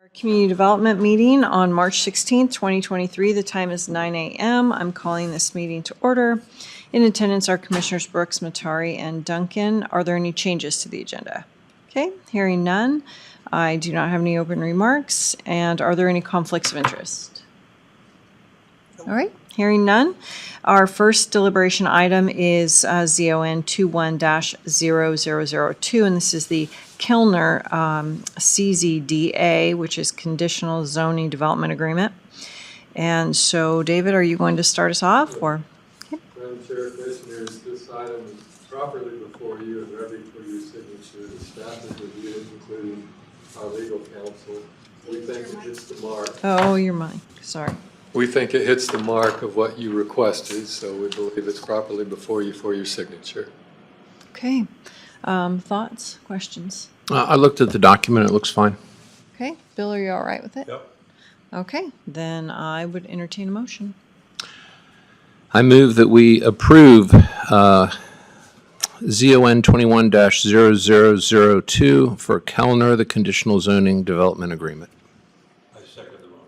Our community development meeting on March 16th, 2023. The time is 9 a.m. I'm calling this meeting to order. In attendance are Commissioners Brooks, Matari, and Duncan. Are there any changes to the agenda? Okay, hearing none. I do not have any open remarks. And are there any conflicts of interest? All right, hearing none. Our first deliberation item is ZON 21-0002, and this is the Kellner CZDA, which is Conditional Zoning Development Agreement. And so, David, are you going to start us off, or? Madam Chair, Commissioners, this item is properly before you and ready for your signature. The staff has reviewed it, including our legal counsel. We think it hits the mark. Oh, you're mine. Sorry. We think it hits the mark of what you requested, so we believe it's properly before you for your signature. Okay. Thoughts, questions? I looked at the document. It looks fine. Okay. Bill, are you all right with it? Yep. Okay. Then I would entertain a motion. I move that we approve ZON 21-0002 for Kellner, the Conditional Zoning Development Agreement. I second the motion.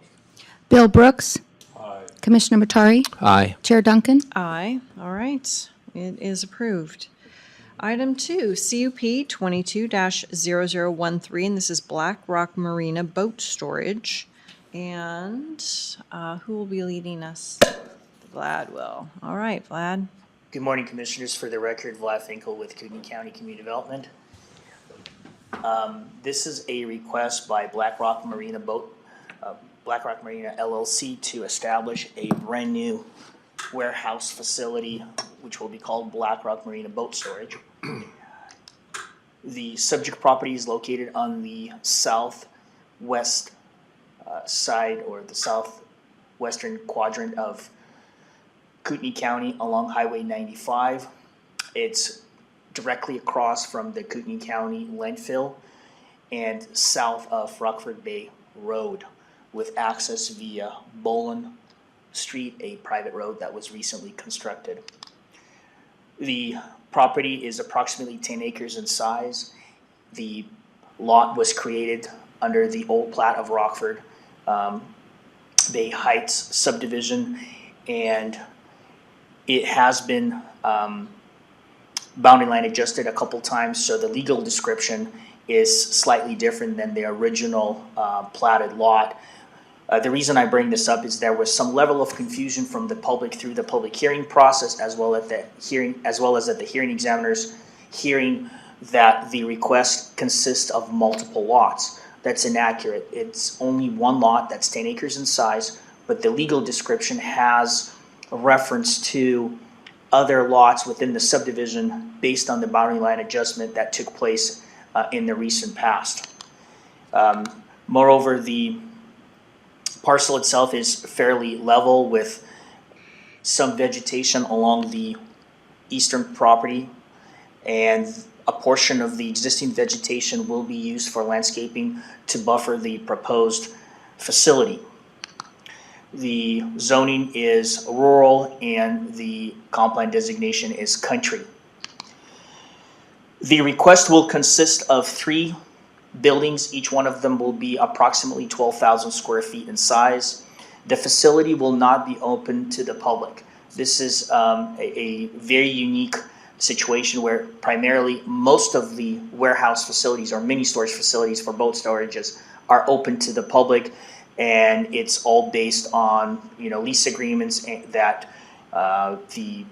Bill Brooks. Aye. Commissioner Matari. Aye. Chair Duncan. Aye. All right. It is approved. Item 2, CUP 22-0013, and this is Black Rock Marina Boat Storage. And who will be leading us? Vlad will. All right, Vlad. Good morning, Commissioners. For the record, Vlad Finkel with Kootenai County Community Development. This is a request by Black Rock Marina LLC to establish a brand new warehouse facility, which will be called Black Rock Marina Boat Storage. The subject property is located on the southwest side, or the southwestern quadrant of Kootenai County along Highway 95. It's directly across from the Kootenai County landfill and south of Rockford Bay Road, with access via Bolin Street, a private road that was recently constructed. The property is approximately 10 acres in size. The lot was created under the old plat of Rockford Bay Heights subdivision, and it has been boundary line adjusted a couple times, so the legal description is slightly different than the original platted lot. The reason I bring this up is there was some level of confusion from the public through the public hearing process, as well as at the hearing examiner's hearing, that the request consists of multiple lots. That's inaccurate. It's only one lot that's 10 acres in size, but the legal description has a reference to other lots within the subdivision based on the boundary line adjustment that took place in the recent past. Moreover, the parcel itself is fairly level with some vegetation along the eastern property, and a portion of the existing vegetation will be used for landscaping to buffer the proposed facility. The zoning is rural and the comp plan designation is country. The request will consist of 3 buildings. Each one of them will be approximately 12,000 square feet in size. The facility will not be open to the public. This is a very unique situation where primarily most of the warehouse facilities or mini storage facilities for boat storages are open to the public, and it's all based on lease agreements that the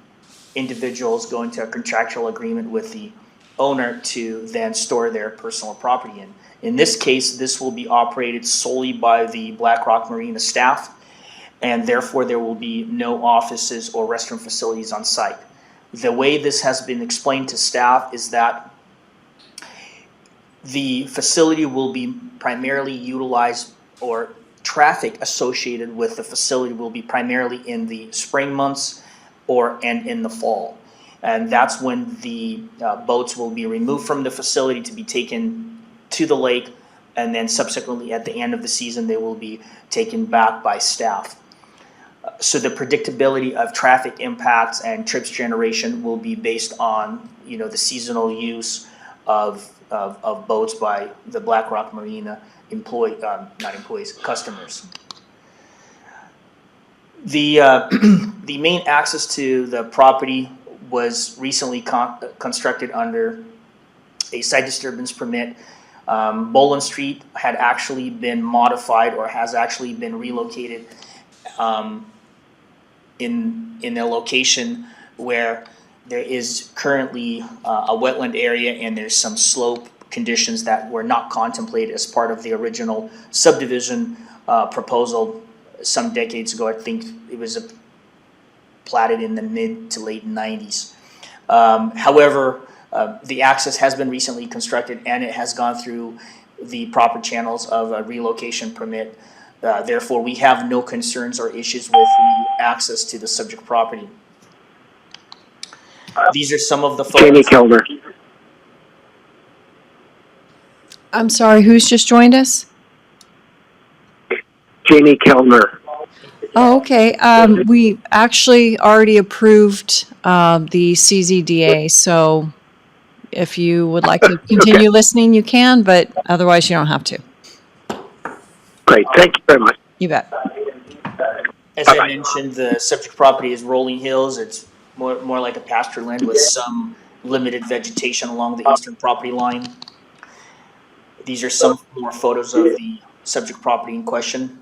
individuals go into a contractual agreement with the owner to then store their personal property in. In this case, this will be operated solely by the Black Rock Marina staff, and therefore there will be no offices or restroom facilities on site. The way this has been explained to staff is that the facility will be primarily utilized, or traffic associated with the facility will be primarily in the spring months and in the fall. And that's when the boats will be removed from the facility to be taken to the lake, and then subsequently at the end of the season they will be taken back by staff. So the predictability of traffic impacts and trips generation will be based on the seasonal use of boats by the Black Rock Marina not employees, customers. The the main access to the property was recently constructed under a site disturbance permit. Boland Street had actually been modified or has actually been relocated in a location where there is currently a wetland area and there's some slope conditions that were not contemplated as part of the original subdivision proposal some decades ago. I think it was platted in the mid to late 90s. However, the access has been recently constructed and it has gone through the proper channels of a relocation permit. Therefore, we have no concerns or issues with the access to the subject property. These are some of the Jamie photos. Kilmer. I'm sorry, who's just joined us? Jamie Kilmer. Oh, okay. We actually already approved the CZDA, so if you would like to continue listening, you can, but otherwise you don't have to. Great. Thank you very much. You bet. As I mentioned, the subject property is rolling hills. It's more like a pasture land with some limited vegetation along the eastern property line. These are some more photos of the subject property in question.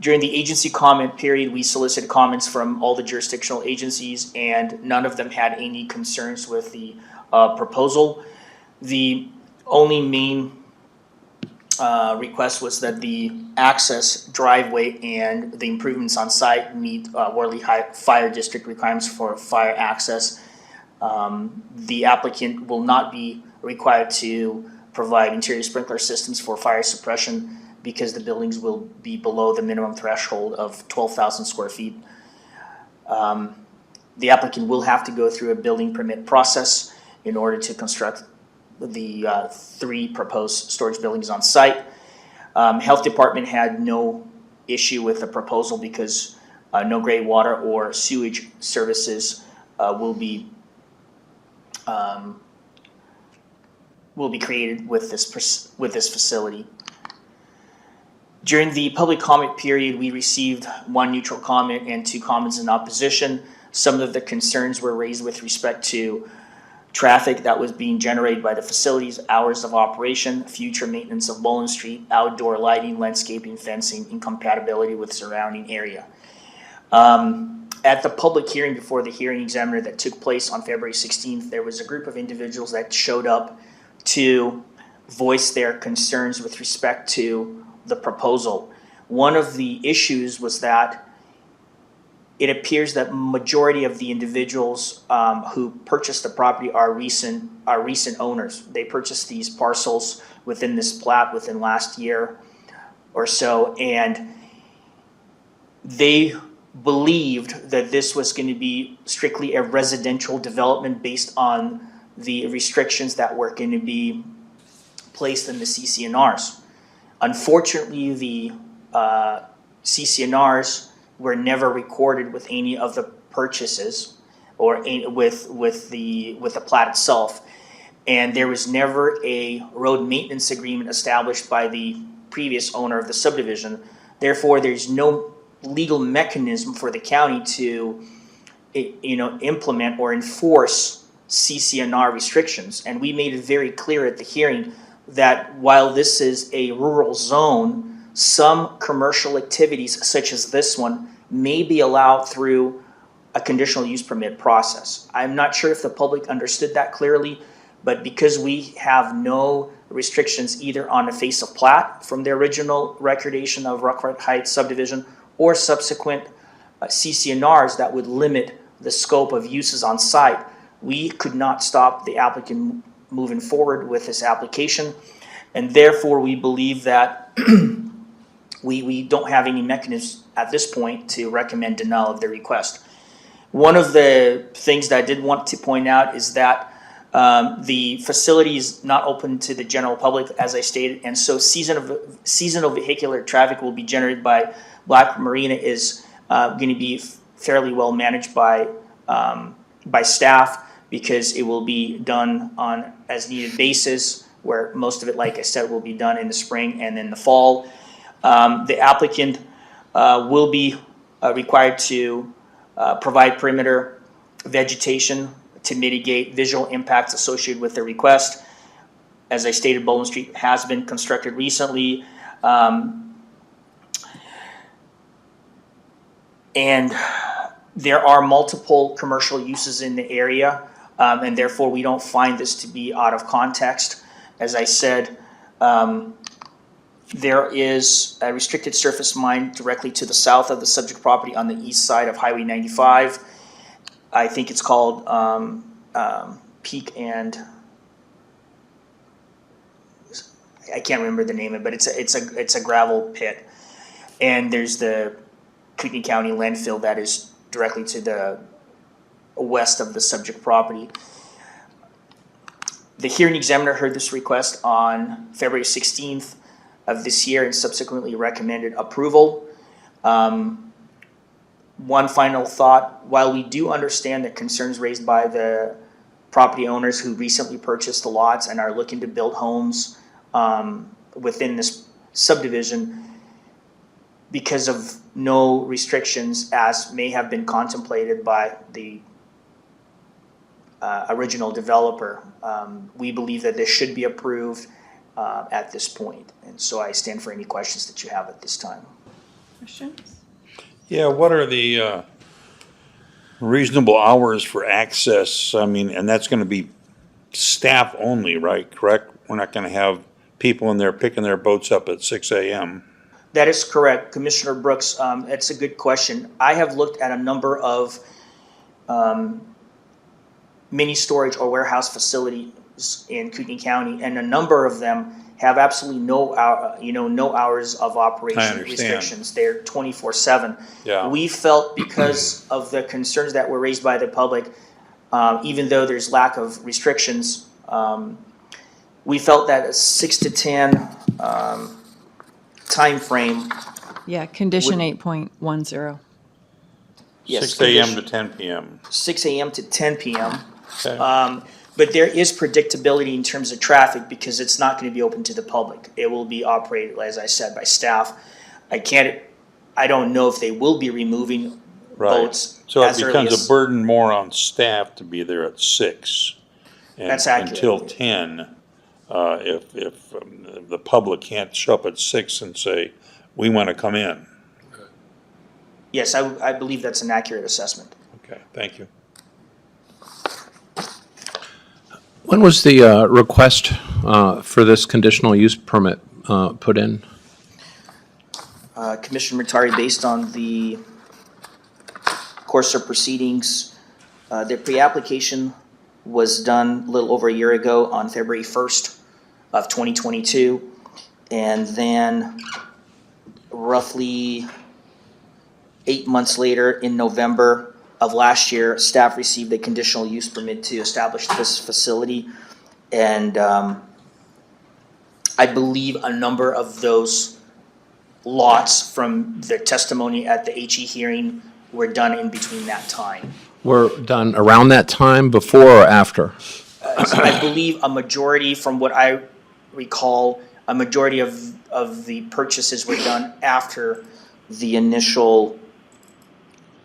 During the agency comment period, we solicited comments from all the jurisdictional agencies, and none of them had any concerns with the proposal. The only main request was that the access driveway and the improvements on site meet Worley High Fire District requirements for fire access. The applicant will not be required to provide interior sprinkler systems for fire suppression because the buildings will be below the minimum threshold of 12,000 square feet. The applicant will have to go through a building permit process in order to construct the 3 proposed storage buildings on site. Health Department had no issue with the proposal because no gray water or sewage services will be created with this facility. During the public comment period, we received 1 neutral comment and 2 comments in opposition. Some of the concerns were raised with respect to traffic that was being generated by the facilities, hours of operation, future maintenance of Boland Street, outdoor lighting, landscaping, fencing, and compatibility with surrounding area. At the public hearing before the hearing examiner that took place on February 16th, there was a group of individuals that showed up to voice their concerns with respect to the proposal. One of the issues was that it appears that majority of the individuals who purchased the property are recent owners. They purchased these parcels within this plat within last year or so, and they believed that this was going to be strictly a residential development based on the restrictions that were going to be placed in the CCNRs. Unfortunately, the CCNRs were never recorded with any of the purchases or with the plat itself, and there was never a road maintenance agreement established by the previous owner of the subdivision. Therefore, there's no legal mechanism for the county to implement or enforce CCNR restrictions. And we made it very clear at the hearing that while this is a rural zone, some commercial activities such as this one may be allowed through a conditional use permit process. I'm not sure if the public understood that clearly, but because we have no restrictions either on the face of plat from the original recordation of Rockford Heights subdivision or subsequent CCNRs that would limit the scope of uses on site, we could not stop the applicant moving forward with this application. And therefore, we believe that we don't have any mechanism at this point to recommend denial of the request. One of the things that I did want to point out is that the facility is not open to the general public, as I stated, and so seasonal vehicular traffic will be generated by Black Marina is going to be fairly well managed by staff. because it will be done on as needed basis, where most of it, like I said, will be done in the spring and in the fall. The applicant will be required to provide perimeter vegetation to mitigate visual impacts associated with the request. As I stated, Bowman Street has been constructed recently. And there are multiple commercial uses in the area, and therefore we don't find this to be out of context. As I said, there is a restricted surface mine directly to the south of the subject property on the east side of Highway 95. I think it's called Peak and I can't remember the name of it, but it's a gravel pit. And there's the Kootenai County landfill that is directly to the west of the subject property. The hearing examiner heard this request on February 16th of this year and subsequently recommended approval. One final thought, while we do understand the concerns raised by the property owners who recently purchased the lots and are looking to build homes within this subdivision, because of no restrictions as may have been contemplated by the original developer, we believe that this should be approved at this point. And so I stand for any questions that you have at this time. Questions? Yeah, what are the reasonable hours for access? I mean, and that's gonna be staff only, right? Correct? We're not gonna have people in there picking their boats up at 6 a.m. That is correct, Commissioner Brooks. That's a good question. I have looked at a number of mini storage or warehouse facilities in Kootenai County, and a number of them have absolutely no hours of operation understand. restrictions. They're 24/7. Yeah. We felt because of the concerns that were raised by the public, even though there's lack of restrictions, we felt that a 6 to 10 time frame. Yeah, condition 8.10. Yes, 6 a.m. to 10 p.m. 6 a.m. to 10 p.m. Okay. But there is predictability in terms of traffic because it's not going to be open to the public. It will be operated, as I said, by staff. I don't know if they will be removing boats So it as early becomes as. a burden more on staff to be there at 6. And That's accurate. until 10, if the public can't show up at 6 and say, we want to come in. Yes, I believe that's an accurate assessment. Okay, thank you. When was the request for this conditional use permit put in? Commissioner Matari, based on the course of proceedings, the pre-application was done a little over a year ago on February 1st of 2022. And then roughly 8 months later, in November of last year, staff received a conditional use permit to establish this facility. And I believe a number of those lots from the testimony at the HE hearing were done in between that time. Were done around that time, before or after? I believe a majority, from what I recall, a majority of the purchases were done after the initial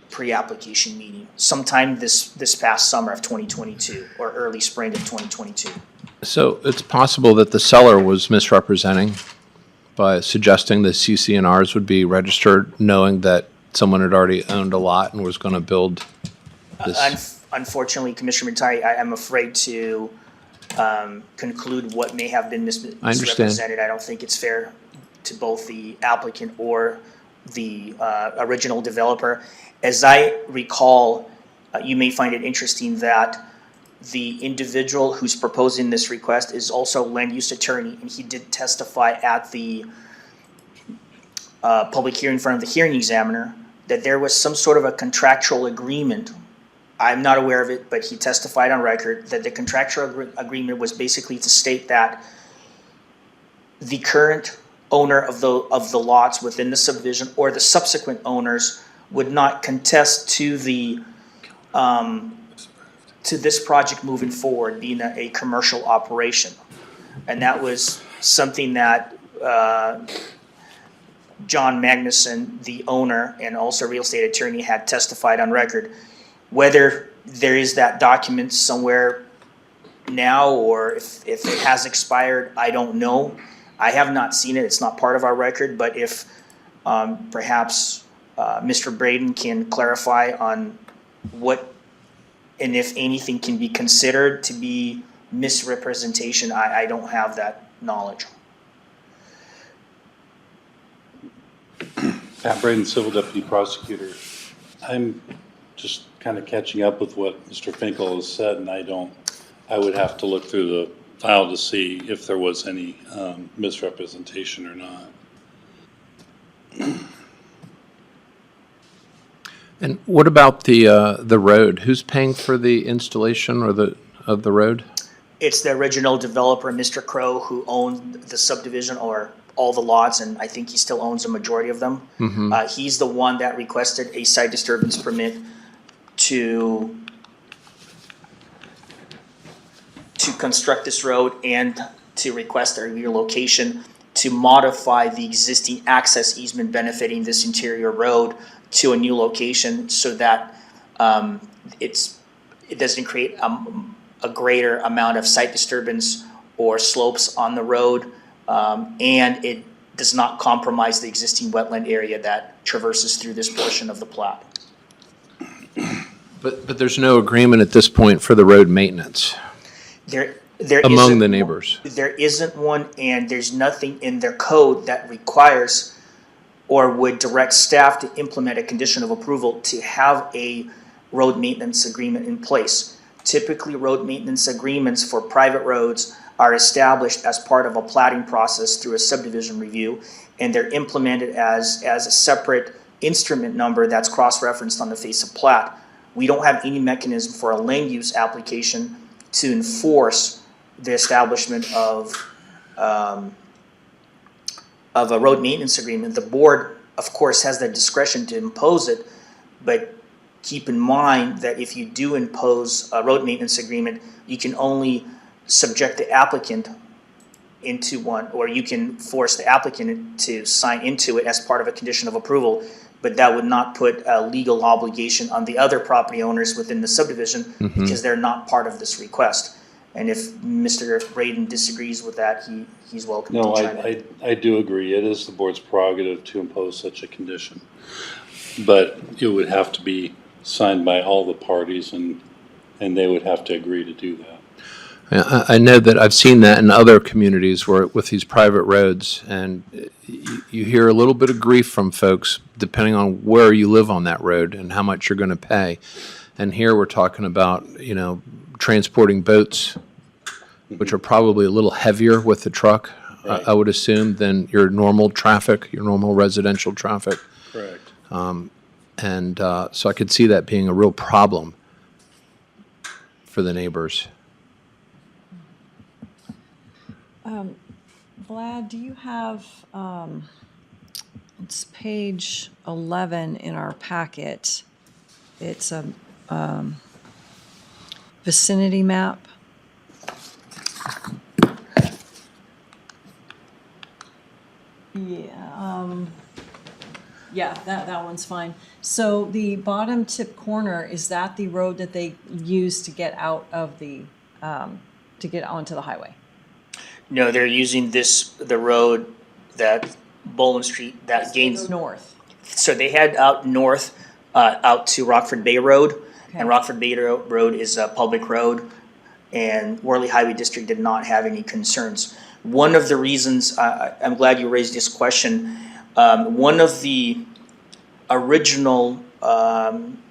pre-application meeting, sometime this past summer of 2022 or early spring of 2022. So it's possible that the seller was misrepresenting by suggesting the CC&Rs would be registered, knowing that someone had already owned a lot and was going to build this. Unfortunately, Commissioner Matari, I am afraid to conclude what may have been misrepresented. I don't think it's fair to both the applicant or the original developer. As I recall, you may find it interesting that the individual who's proposing this request is also a land use attorney, and he did testify at the public hearing in front of the hearing examiner that there was some sort of a contractual agreement. I'm not aware of it, but he testified on record that the contractual agreement was basically to state that the current owner of the lots within the subdivision or the subsequent owners would not contest to the to this project moving forward being a commercial operation. And that was something that John Magnuson, the owner and also real estate attorney, had testified on record. Whether there is that document somewhere now or if it has expired, I don't know. I have not seen it. It's not part of our record, but if perhaps Mr. Braden can clarify on what and if anything can be considered to be misrepresentation, I don't have that knowledge. Pat Braden, Civil Deputy Prosecutor. I'm just kind of catching up with what Mr. Finkel has said, and I would have to look through the file to see if there was any misrepresentation or not. And what about the road? Who's paying for the installation of the road? It's the original developer, Mr. Crow, who owned the subdivision or all the lots, and I think he still owns a majority of them. He's the one that requested a site disturbance permit to construct this road and to request a relocation to modify the existing access easement benefiting this interior road to a new location so that it doesn't create a greater amount of site disturbance or slopes on the road, and it does not compromise the existing wetland area that traverses through this portion of the plat. But there's no agreement at this point for the road maintenance There among isn't the one- neighbors. There isn't one, and there's nothing in their code that requires or would direct staff to implement a condition of approval to have a road maintenance agreement in place. Typically, road maintenance agreements for private roads are established as part of a platting process through a subdivision review, and they're implemented as a separate instrument number that's cross-referenced on the face of plat. We don't have any mechanism for a land use application to enforce the establishment of a road maintenance agreement. The board, of course, has the discretion to impose it, but keep in mind that if you do impose a road maintenance agreement, you can only subject the applicant into one, or you can force the applicant to sign into it as part of a condition of approval, but that would not put a legal obligation on the other property owners within the subdivision because they're not part of this request. And if Mr. Braden disagrees with that, he's welcome No, to chime in. I do agree. It is the board's prerogative to impose such a condition. But it would have to be signed by all the parties and they would have to agree to do that. I know that I've seen that in other communities where with these private roads, and you hear a little bit of grief from folks depending on where you live on that road and how much you're going to pay. And here we're talking about, transporting boats, which are probably a little heavier with the truck, Right. I would assume, than your normal traffic, your normal residential traffic. Correct. So I could see that being a real problem for the neighbors. Vlad, do you have, it's page 11 in our packet. It's a vicinity map. Yeah, that one's fine. So the bottom tip corner, is that the road that they use to get out of to get onto the highway? No, they're using the road that Bowling Street, that gains. North. So they head out north, out to Rockford Bay Road, Okay. and Rockford Bay Road is a public road, and Worley Highway District did not have any concerns. One of the reasons, I'm glad you raised this question, one of the original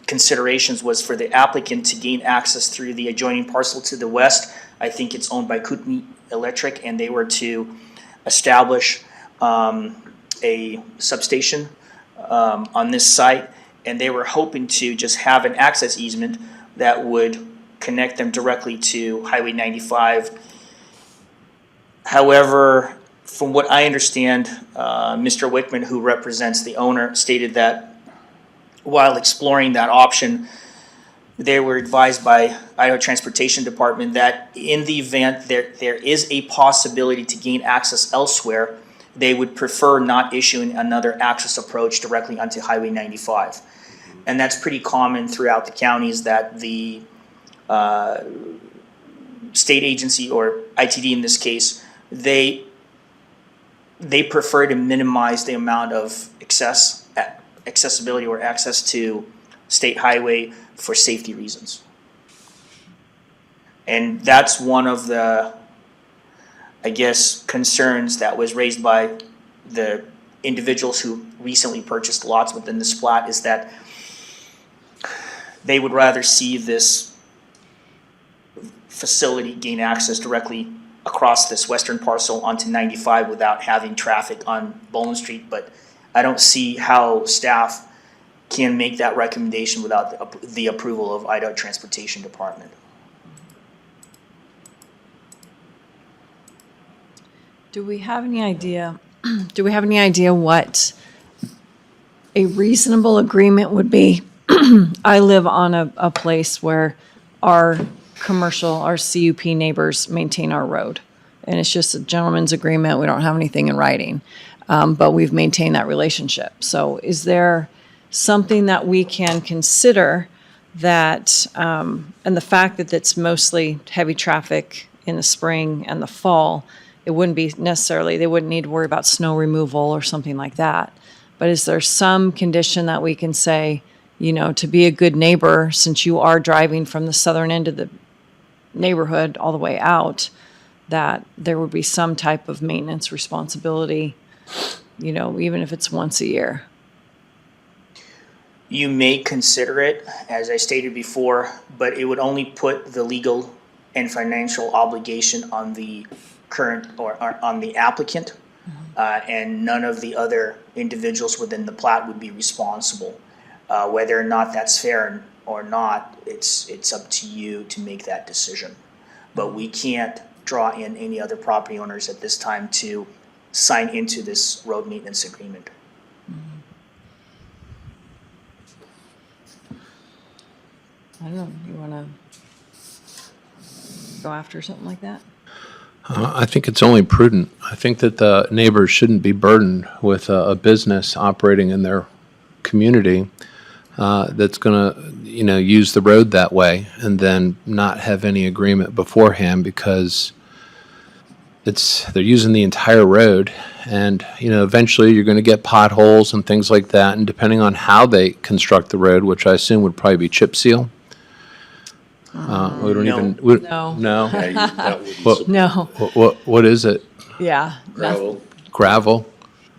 considerations was for the applicant to gain access through the adjoining parcel to the west. I think it's owned by Kootenai Electric, and they were to establish a substation on this site, and they were hoping to just have an access easement that would connect them directly to Highway 95. However, from what I understand, Mr. Wickman, who represents the owner, stated that while exploring that option, they were advised by Idaho Transportation Department that in the event there is a possibility to gain access elsewhere, they would prefer not issuing another access approach directly onto Highway 95. And that's pretty common throughout the counties, that the state agency, or ITD in this case, they prefer to minimize the amount of accessibility or access to state highway for safety reasons. And that's one of the, I guess, concerns that was raised by the individuals who recently purchased lots within this plat, is that they would rather see this facility gain access directly across this western parcel onto 95 without having traffic on Bowling Street. But I don't see how staff can make that recommendation without the approval of Idaho Transportation Department. Do we have any idea what a reasonable agreement would be? I live on a place where our CUP neighbors maintain our road. And it's just a gentleman's agreement. We don't have anything in writing. But we've maintained that relationship. So is there something that we can consider that, and the fact that it's mostly heavy traffic in the spring and the fall, it wouldn't be necessarily, they wouldn't need to worry about snow removal or something like that. But is there some condition that we can say, to be a good neighbor, since you are driving from the southern end of the neighborhood all the way out, that there would be some type of maintenance responsibility, even if it's once a year? You may consider it, as I stated before, but it would only put the legal and financial obligation on the current, or on the applicant, and none of the other individuals within the plat would be responsible. Whether or not that's fair or not, it's up to you to make that decision. But we can't draw in any other property owners at this time to sign into this road maintenance agreement. I don't know, you want to go after something like that? I think it's only prudent. I think that the neighbors shouldn't be burdened with a business operating in their community that's going to, use the road that way and then not have any agreement beforehand, because they're using the entire road, and eventually you're going to get potholes and things like that. And depending on how they construct the road, which I assume would probably be chip seal. We don't No. even. No. No. That would be What- No, What is it? yeah. gravel. Gravel.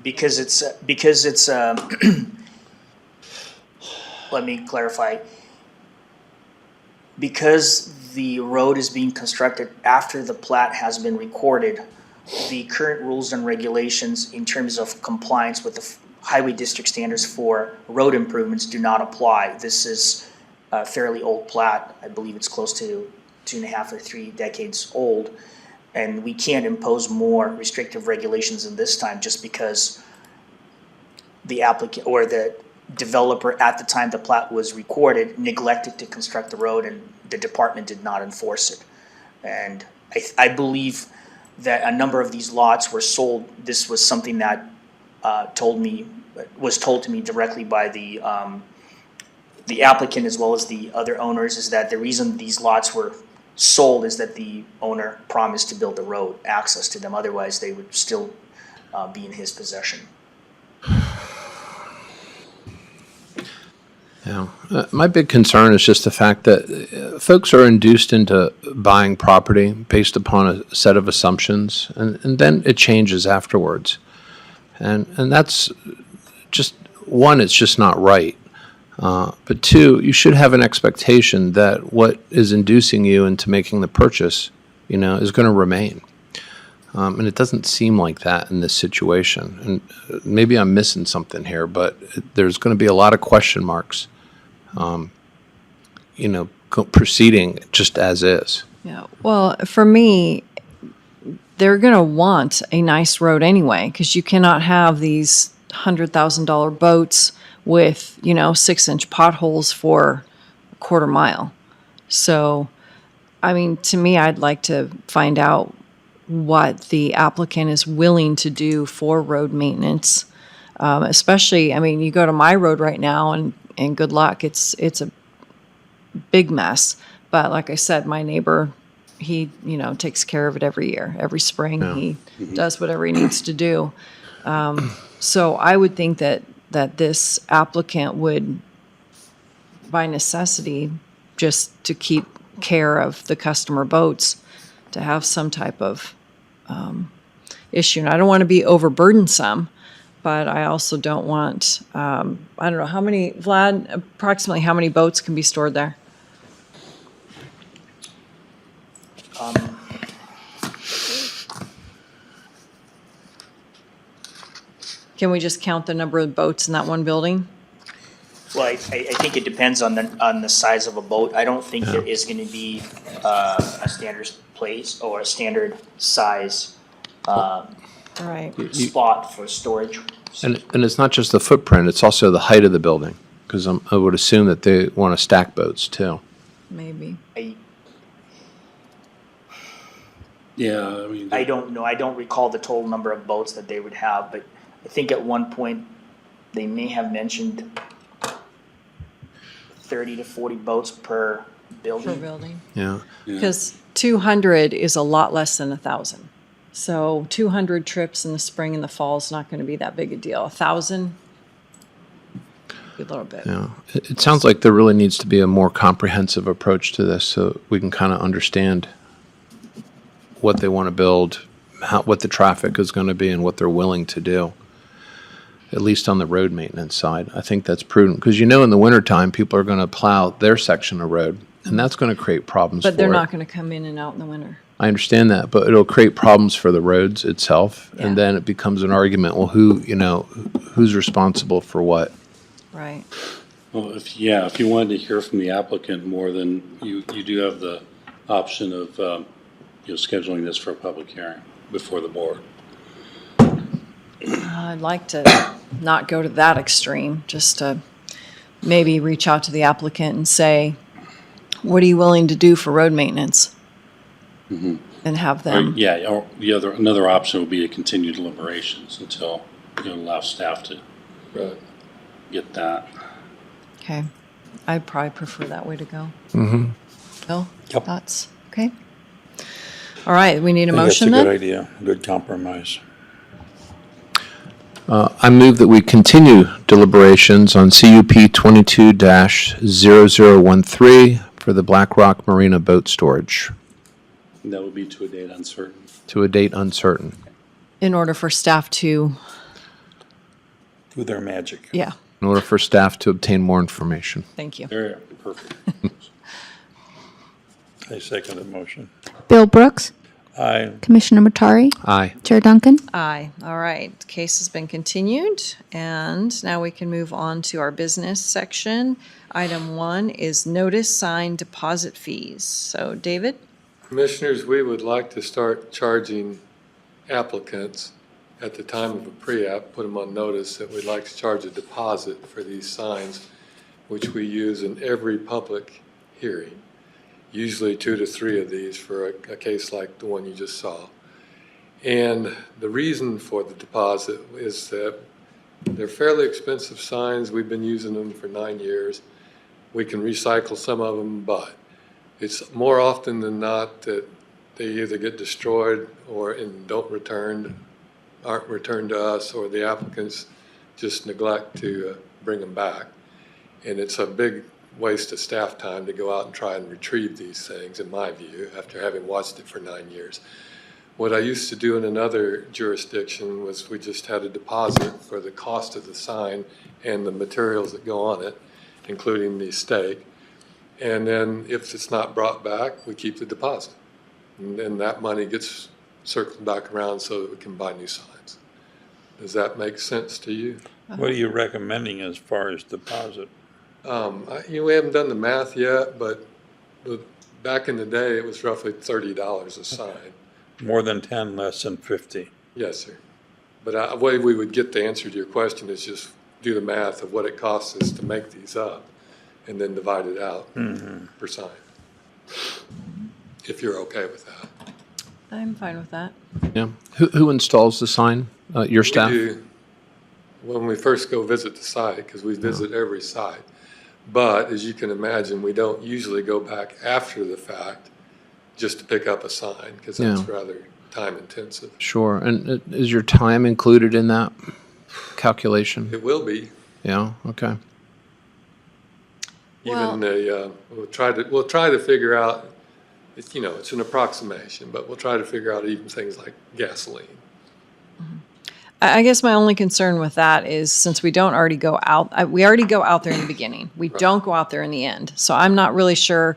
Because it's let me clarify. Because the road is being constructed after the plat has been recorded, the current rules and regulations in terms of compliance with the highway district standards for road improvements do not apply. This is a fairly old plat. I believe it's close to 2.5 or 3 decades old. And we can't impose more restrictive regulations in this time just because the applicant or the developer at the time the plat was recorded neglected to construct the road, and the department did not enforce it. And I believe that a number of these lots were sold. This was something that was told to me directly by the applicant as well as the other owners, is that the reason these lots were sold is that the owner promised to build the road access to them. Otherwise, they would still be in his possession. Yeah. My big concern is just the fact that folks are induced into buying property based upon a set of assumptions, and then it changes afterwards. And that's just, one, it's just not right. But two, you should have an expectation that what is inducing you into making the purchase, is going to remain. And it doesn't seem like that in this situation. And maybe I'm missing something here, but there's going to be a lot of question marks, proceeding just as is. Yeah, well, for me, they're going to want a nice road anyway, because you cannot have these $100,000 boats with, 6-inch potholes for quarter mile. So, I mean, to me, I'd like to find out what the applicant is willing to do for road maintenance. Especially, I mean, you go to my road right now and good luck. It's a big mess. But like I said, my neighbor, he, takes care of it every year. Every spring, he does whatever he needs to do. So I would think that this applicant would, by necessity, just to keep care of the customer boats, to have some type of issue. And I don't want to be overburdensome, but I also don't want, I don't know, approximately how many boats can be stored there? Can we just count the number of boats in that one building? Well, I think it depends on the size of a boat. I don't think there is gonna be a standard place or a standard size Right. spot for storage. And it's not just the footprint, it's also the height of the building, because I would assume that they want to stack boats too. Maybe. Yeah, I mean. I don't know, I don't recall the total number of boats that they would have, but I think at one point, they may have mentioned 30 to 40 boats per Per building. building. Yeah. Because 200 is a lot less than 1,000. So 200 trips in the spring and the fall is not going to be that big a deal. 1,000, a little bit. Yeah. It sounds like there really needs to be a more comprehensive approach to this so we can kind of understand what they want to build, what the traffic is going to be, and what they're willing to do, at least on the road maintenance side. I think that's prudent because, in the wintertime, people are going to plow their section of road, and that's going to create problems for But they're it. not going to come in and out in the winter. I understand that, but it'll create problems for the roads itself, Yeah. and then it becomes an argument. Well, who's responsible for what? Right. Well, if you wanted to hear from the applicant more, then you do have the option of, scheduling this for a public hearing before the board. I'd like to not go to that extreme, just to maybe reach out to the applicant and say, what are you willing to do for road maintenance? And have Or, them. or another option would be to continue deliberations until, allow staff to Right. get that. Okay. I'd probably prefer that way to go. Mm-hmm. Bill? Yep. Thoughts? Okay. All right, we need a I think motion that's a then? good idea, good compromise. I move that we continue deliberations on CUP 22-0013 for the Black Rock Marina boat storage And that would be to a date uncertain. to a date uncertain. In order for staff to, Do their magic. yeah, In order for staff to obtain more information. thank you. There, perfect. I second the motion. Bill Brooks, Aye. Commissioner Matari, Aye. Chair Duncan. Aye. All right. Case has been continued, and now we can move on to our business section. Item 1 is notice sign deposit fees. So, David? Commissioners, we would like to start charging applicants at the time of a pre-app, put them on notice that we'd like to charge a deposit for these signs, which we use in every public hearing. Usually 2 to 3 of these for a case like the one you just saw. And the reason for the deposit is that they're fairly expensive signs. We've been using them for 9 years. We can recycle some of them, but it's more often than not that they either get destroyed and aren't returned to us, or the applicants just neglect to bring them back. And it's a big waste of staff time to go out and try and retrieve these things, in my view, after having watched it for 9 years. What I used to do in another jurisdiction was we just had a deposit for the cost of the sign and the materials that go on it, including the stake. And then if it's not brought back, we keep the deposit. And then that money gets circled back around so that we can buy new signs. Does that make sense to you? What are you recommending as far as deposit? We haven't done the math yet, but back in the day, it was roughly $30 a sign. More than 10, less than 50. Yes, sir. But the way we would get the answer to your question is just do the math of what it costs us to make these up. and then divide it out per sign. If you're okay with that. I'm fine with that. Yeah. Who installs the sign? Your staff? We do when we first go visit the site, because we visit every site. But as you can imagine, we don't usually go back after the fact just to pick up a sign, because that's Yeah. rather time intensive. Sure. And is your time included in that calculation? It will be. Yeah. Okay. Well- Even we'll try to figure out, it's, it's an approximation, but we'll try to figure out even things like gasoline. I guess my only concern with that is since we don't already go out, we already go out there in the beginning. We don't go out there in the end. So I'm not really sure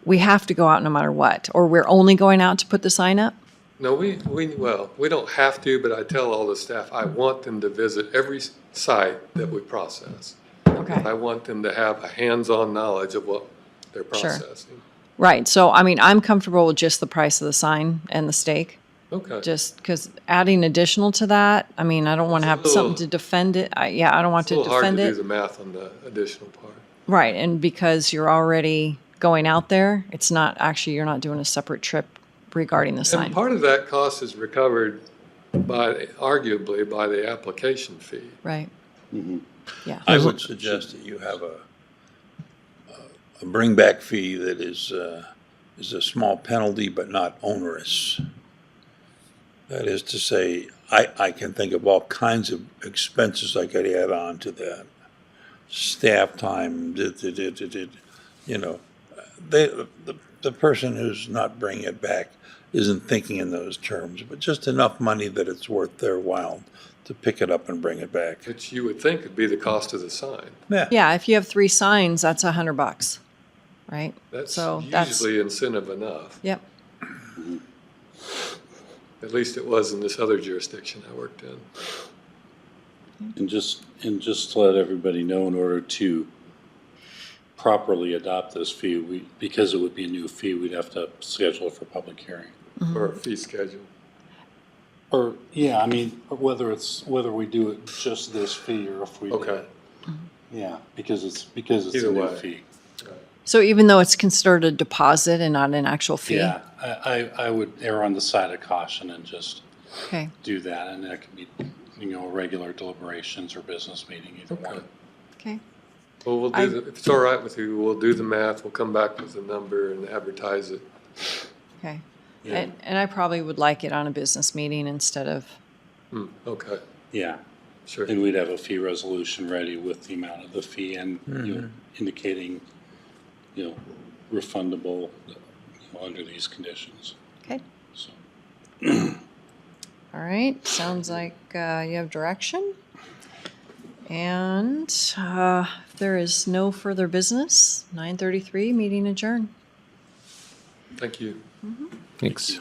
we have to go out no matter what, or we're only going out to put the sign up. No, we don't have to, but I tell all the staff, I want them to visit every site that we process. Okay. I want them to have a hands-on knowledge of what they're Sure. processing. Right. So, I mean, I'm comfortable with just the price of the sign and the stake. Okay. Just because adding additional to that, I mean, I don't want to have something to defend it. I don't want It's to a little hard to defend do it. the math on the additional part. Right. And because you're already going out there, it's not actually, you're not doing a separate trip regarding the And sign. part of that cost is recovered arguably by the application fee. Right. Yeah. I would suggest that you have a bring back fee that is a small penalty but not onerous. That is to say, I can think of all kinds of expenses I could add on to that. Staff time, you know, the person who's not bringing it back isn't thinking in those terms, but just enough money that it's worth their while to pick it up and bring it back. Which you would think would be the cost of the sign. Yeah. If you have 3 signs, that's $100, right? That's So usually incentive enough. Yep. At least it was in this other jurisdiction I worked in. And just to let everybody know, in order to properly adopt this fee, because it would be a new fee, we'd have to schedule it for public hearing. Or a fee schedule. Or, yeah, I mean, whether we do it just this fee or if we do Okay. it. Yeah, because it's Either a new way. fee. So even though it's considered a deposit and not an actual fee? Yeah, I would err on the side of caution and just Okay. do that, and that could be, regular deliberations or business meeting, either Okay. one. Okay. Well, we'll do if it's all right with you, we'll do the math, we'll come back with a number and advertise it. Okay. Yeah. And I probably would like it on a business meeting instead of, Okay, Yeah, sure. and we'd have a fee resolution ready with the amount of the fee and, indicating, refundable, under these conditions, okay. so. All right. Sounds like you have direction. And if there is no further business, 9:33, meeting adjourned. Thank you. Thanks.